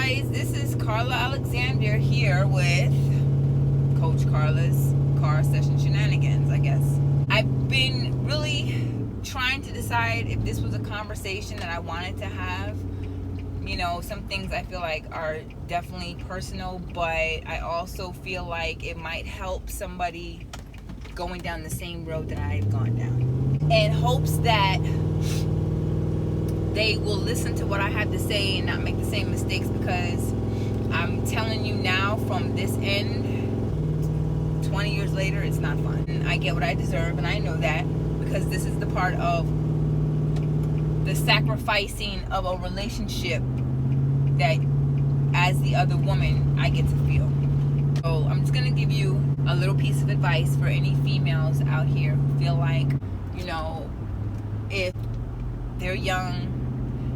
guys, this is Carla Alexander here with Coach Carla's Car Session Shenanigans, I guess. I've been really trying to decide if this was a conversation that I wanted to have. You know, some things I feel like are definitely personal, but I also feel like it might help somebody going down the same road that I've gone down. In hopes that they will listen to what I have to say and not make the same mistakes, because I'm telling you now, from this end, 20 years later, it's not fun. And I get what I deserve, and I know that, because this is the part of the sacrificing of a relationship that, as the other woman, I get to feel. So I'm just going to give you a little piece of advice for any females out here who feel like, you know, if they're young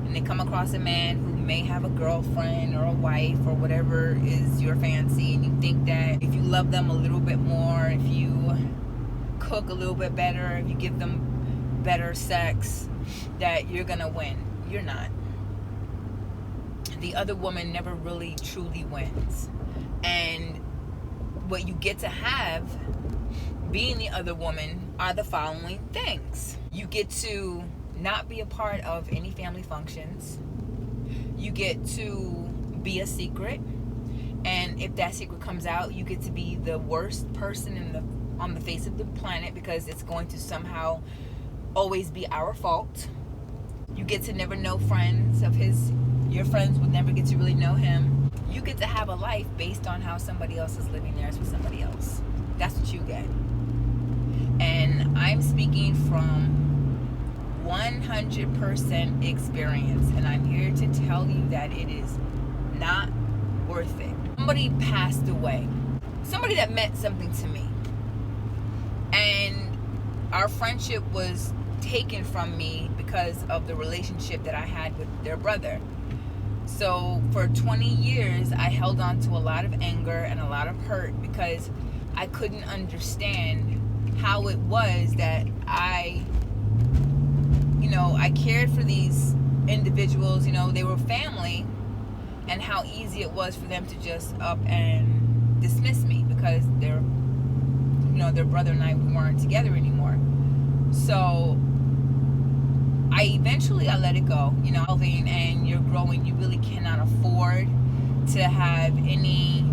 and they come across a man who may have a girlfriend or a wife or whatever is your fancy, and you think that if you love them a little bit more, if you cook a little bit better, if you give them better sex, that you're gonna win. You're not. The other woman never really truly wins. And what you get to have being the other woman are the following things. You get to not be a part of any family functions. You get to be a secret, and if that secret comes out, you get to be the worst person on the face of the planet, because it's going to somehow always be our fault. You get to never know friends of his. Your friends would never get to really know him. You get to have a life based on how somebody else is living theirs with somebody else. That's what you get. And I'm speaking from 100% experience, and I'm here to tell you that it is not worth it. Somebody passed away, somebody that meant something to me, and our friendship was taken from me because of the relationship that I had with their brother. So for 20 years I held on to a lot of anger and a lot of hurt, because I couldn't understand how it was that I cared for these individuals. They were family, and how easy it was for them to just up and dismiss me because their brother and I weren't together anymore. So I let it go. And you're growing, you really cannot afford to have any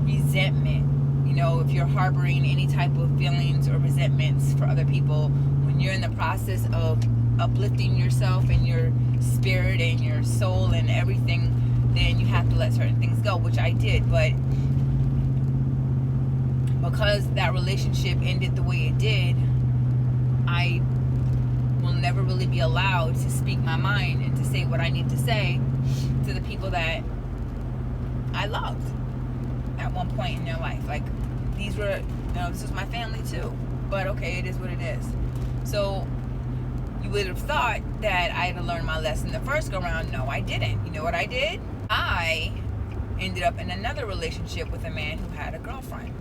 resentment. If you're harboring any type of feelings or resentments for other people, when you're in the process of uplifting yourself and your spirit and your soul and everything, then you have to let certain things go, which I did. But because that relationship ended the way it did, I will never really be allowed to speak my mind and to say what I need to say to the people that I loved at one point in their life. Like, this was my family too. But okay, it is what it is. So you would have thought that I had to learn my lesson the first go around. No, I didn't. You know what I did? I ended up in another relationship with a man who had a girlfriend.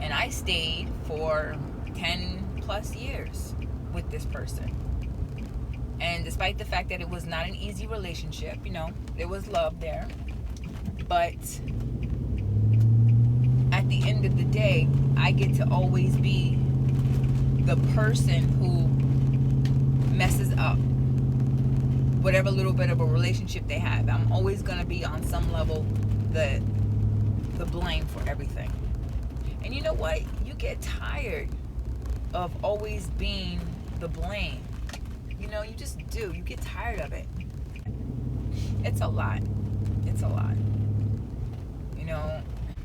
And I stayed for 10 plus years with this person. And despite the fact that it was not an easy relationship, there was love there. But at the end of the day, I get to always be the person who messes up whatever little bit of a relationship they have. I'm always going to be on some level the blame for everything. And you know what? You get tired of always being the blame. You just do. You get tired of it. It's a lot. It's a lot.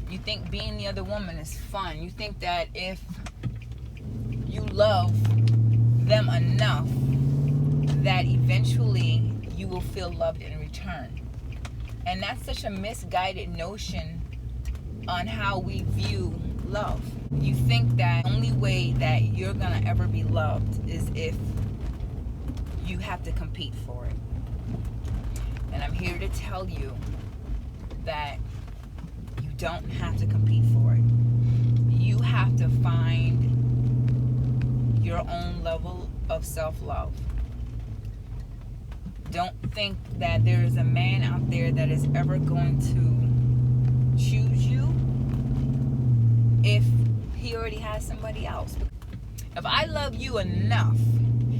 You think being the other woman is fun. You think that if you love them enough, that eventually you will feel loved in return. And that's such a misguided notion on how we view love. You think that the only way that you're gonna ever be loved is if you have to compete for it. And I'm here to tell you that you don't have to compete for it. You have to find your own level of self-love. Don't think that there is a man out there that is ever going to choose you if he already has somebody else. If I love you enough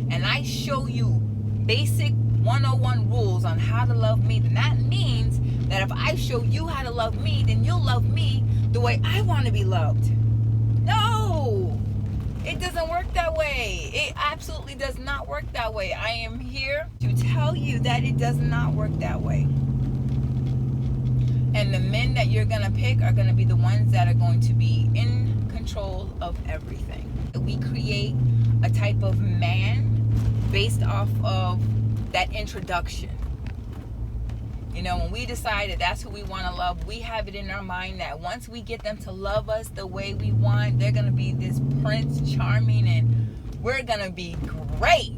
and I show you basic 101 rules on how to love me, then that means that if I show you how to love me, then you'll love me the way I want to be loved. No! It doesn't work that way. It absolutely does not work that way. I am here to tell you that it does not work that way. And the men that you're going to pick are going to be the ones that are going to be in control of everything. We create a type of man based off of that introduction. You know, when we decide that that's who we want to love, we have it in our mind that once we get them to love us the way we want, they're going to be this Prince Charming and we're going to be great.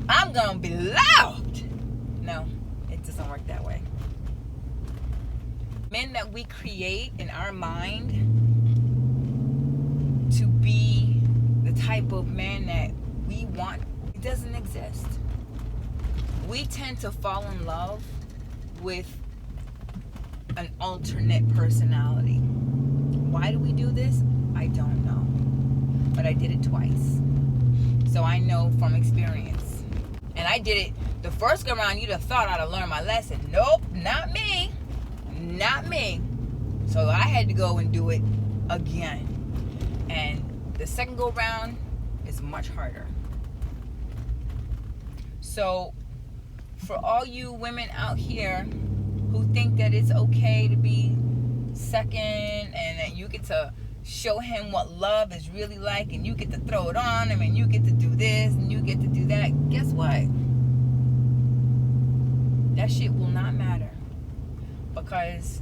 I'm going to be loved. No, it doesn't work that way. Men that we create in our mind to be the type of man that we want, it doesn't exist. We tend to fall in love with an alternate personality. Why do we do this? I don't know. But I did it twice. So I know from experience. And I did it the first go around, you'd have thought I'd have learned my lesson. Nope, not me. Not me. So I had to go and do it again. And the second go round is much harder. So for all you women out here who think that it's okay to be second and that you get to show him what love is really like and you get to throw it on him and you get to do this and you get to do that, guess what? That shit will not matter, because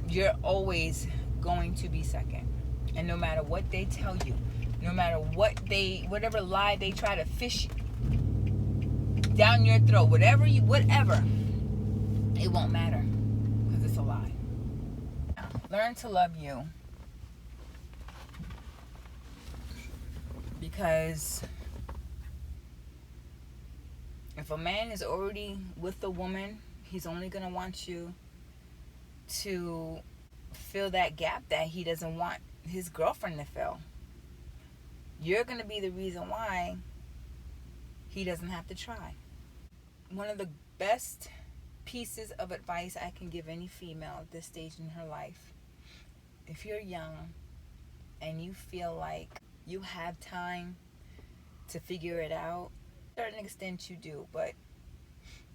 you're always going to be second. And no matter what they tell you, no matter whatever lie they try to fish down your throat, whatever, it won't matter, because it's a lie. Learn to love you, because if a man is already with a woman, he's only going to want you to fill that gap that he doesn't want his girlfriend to fill. You're going to be the reason why he doesn't have to try. One of the best pieces of advice I can give any female at this stage in her life, if you're young and you feel like you have time to figure it out, to a certain extent you do, but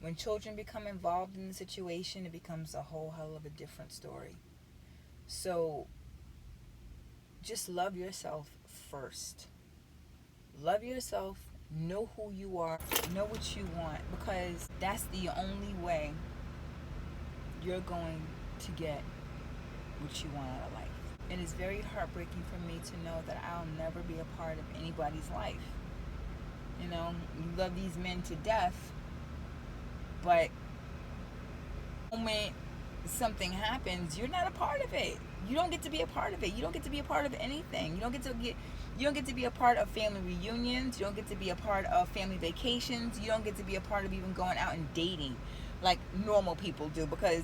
when children become involved in the situation, it becomes a whole hell of a different story. So just love yourself first. Love yourself. Know who you are. Know what you want, because that's the only way you're going to get what you want out of life. It is very heartbreaking for me to know that I'll never be a part of anybody's life. You know, you love these men to death, but the moment something happens, you're not a part of it. You don't get to be a part of it. You don't get to be a part of anything. You don't get to be a part of family reunions. You don't get to be a part of family vacations. You don't get to be a part of even going out and dating like normal people do, because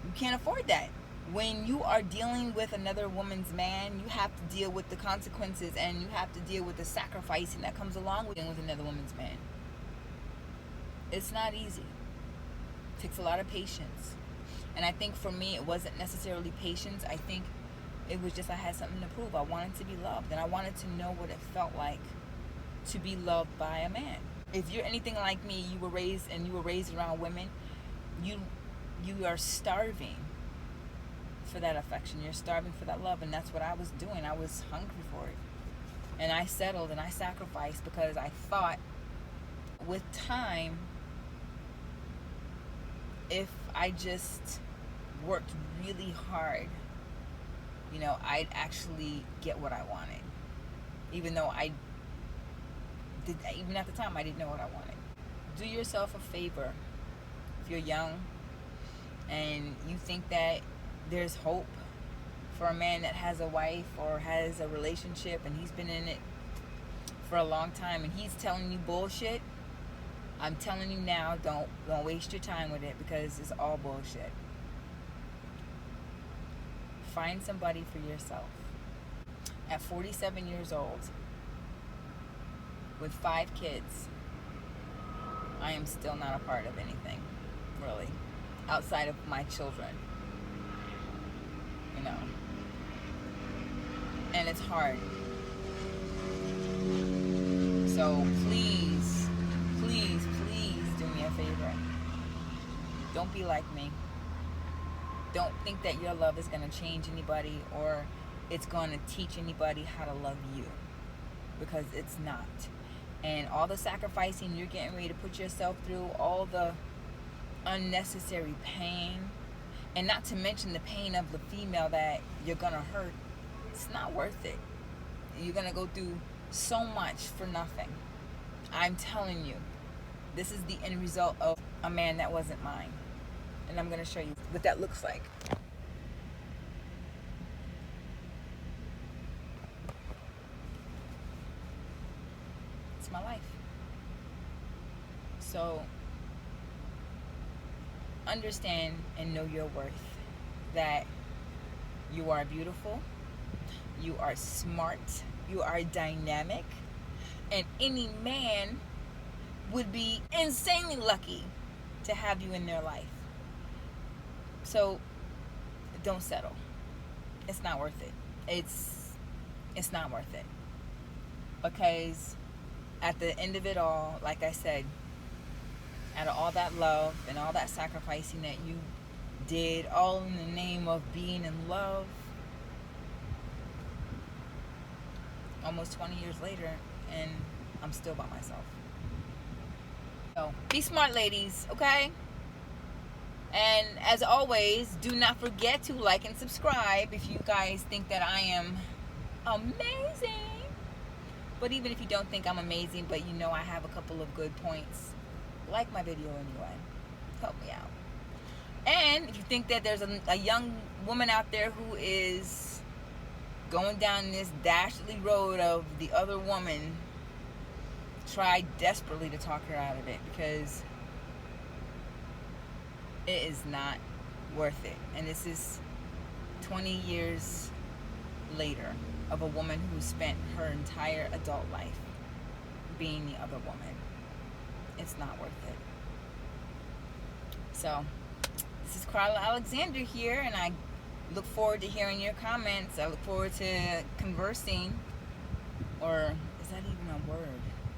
you can't afford that. When you are dealing with another woman's man, you have to deal with the consequences and you have to deal with the sacrificing that comes along with dealing with another woman's man. It's not easy. It takes a lot of patience. And I think for me, it wasn't necessarily patience. I think it was just I had something to prove. I wanted to be loved, and I wanted to know what it felt like to be loved by a man. If you're anything like me, you were raised around women, you are starving for that affection. You're starving for that love, and that's what I was doing. I was hungry for it. And I settled and I sacrificed because I thought with time, if I just worked really hard, you know, I'd actually get what I wanted. Even though even at the time, I didn't know what I wanted. Do yourself a favor. If you're young and you think that there's hope for a man that has a wife or has a relationship and he's been in it for a long time and he's telling you bullshit, I'm telling you now, don't waste your time with it, because it's all bullshit. Find somebody for yourself. At 47 years old, with 5 kids, I am still not a part of anything, really, outside of my children. You know. And it's hard. So please, please, please do me a favor. Don't be like me. Don't think that your love is going to change anybody, or it's going to teach anybody how to love you, because it's not. And all the sacrificing you're getting ready to put yourself through, all the unnecessary pain, and not to mention the pain of the female that you're going to hurt, it's not worth it. You're going to go through so much for nothing. I'm telling you, this is the end result of a man that wasn't mine. And I'm going to show you what that looks like. It's my life. So understand and know your worth. That you are beautiful, you are smart, you are dynamic, and any man would be insanely lucky to have you in their life. So don't settle. It's not worth it. It's not worth it. Because at the end of it all, like I said, out of all that love and all that sacrificing that you did, all in the name of being in love, almost 20 years later, and I'm still by myself. So be smart, ladies, okay? And as always, do not forget to like and subscribe if you guys think that I am amazing. But even if you don't think I'm amazing, but you know I have a couple of good points, like my video anyway. Help me out. And if you think that there's a young woman out there who is going down this dastardly road of the other woman, try desperately to talk her out of it, because it is not worth it. And this is 20 years later of a woman who spent her entire adult life being the other woman. It's not worth it. So this is Carla Alexander here, and I look forward to hearing your comments. I look forward to conversing, or is that even a word?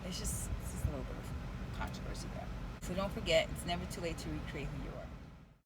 It's just a little bit of controversy there. So don't forget, it's never too late to recreate who you are.